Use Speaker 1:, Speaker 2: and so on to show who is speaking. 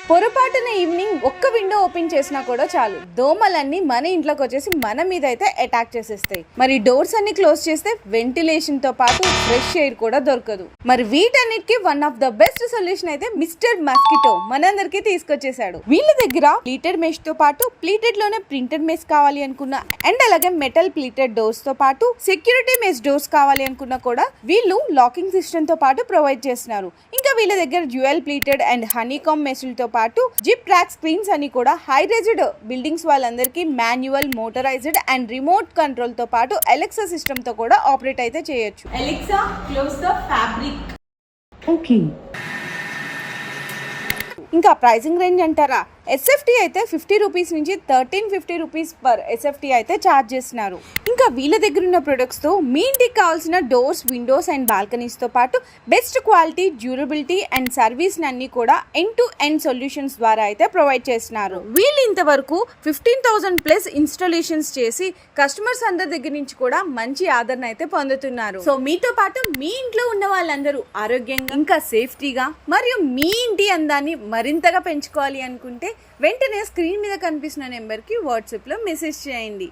Speaker 1: పొరపాటున ఈవినింగ్ ఒక్క window open చేసినా కూడా చాలు దోమలన్నీ మన ఇంట్లోకి వచ్చేసి మన మీద అయితే అటాక్ చేసేస్తాయి. మరి డోర్స్ అన్ని క్లోజ్ చేస్తే వెంటిలేషన్ తో పాటు ఫ్రెష్ ఎయిర్ కూడా దొరకదు. మరి వీటన్నిటికి one of the best solution అయితే మిస్టర్ మస్కిటో మనందరికీ తీసుకొచ్చేసాడు. వీళ్ళ దగ్గర ప్లీటెడ్ మెష్ తో పాటు ప్లీటెడ్ లోనే ప్రింటెడ్ మెష్ కావాలి అనుకున్నా అండ్ అలాగే మెటల్ ప్లీటెడ్ డోర్స్ తో పాటు సెక్యూరిటీ మెష్ డోర్స్ కావాలి అనుకున్నా కూడా వీళ్ళు లాకింగ్ సిస్టమ్ తో పాటు ప్రొవైడ్ చేస్తున్నారు. ఇంకా వీళ్ళ దగ్గర డ్యూయల్ ప్లీటెడ్ అండ్ హనీకామ్ మెష్లతో పాటు జిప్ ట్రాక్ స్క్రీన్స్ అని కూడా హై రైజ్డ్ బిల్డింగ్స్ వాళ్ళందరికీ manual, motorised and remote control తో పాటు అలెక్సా సిస్టమ్ తో కూడా ఆపరేట్ అయితే చేయొచ్చు. Alexa close the fabric. Okay. ఇంకా ప్రైసింగ్ రేంజ్ అంటారా, ఎస్ఎఫ్టీ అయితే 50 రూపీస్ నుంచి 1350 రూపీస్ పర్ ఎస్ఎఫ్టీ అయితే ఛార్జ్ చేస్తున్నారు. ఇంకా వీళ్ళ దగ్గర ఉన్న ప్రొడక్ట్స్ తో మీ ఇంటికి కావాల్సిన డోర్స్, విండోస్ అండ్ బాల్కనీస్ తో పాటు best quality, durability and service అన్ని కూడా ఎండ్ టు ఎండ్ సొల్యూషన్స్ ద్వారా అయితే ప్రొవైడ్ చేస్తున్నారు. వీళ్ళు ఇంతవరకు 15,000 ప్లస్ ఇన్స్టాలేషన్స్ చేసి కస్టమర్స్ అందరి దగ్గర నుంచి కూడా మంచి ఆదరణ అయితే పొందుతున్నారు. సో మీతో పాటు మీ ఇంట్లో ఉన్న వాళ్ళందరూ ఆరోగ్యంగా ఇంకా సేఫ్టీగా మరియు మీ ఇంటి అందాన్ని మరింతగా పెంచుకోవాలి అనుకుంటే వెంటనే స్క్రీన్ మీద కనిపిస్తున్న నెంబర్కి వాట్సాప్లో మెసేజ్ చేయండి.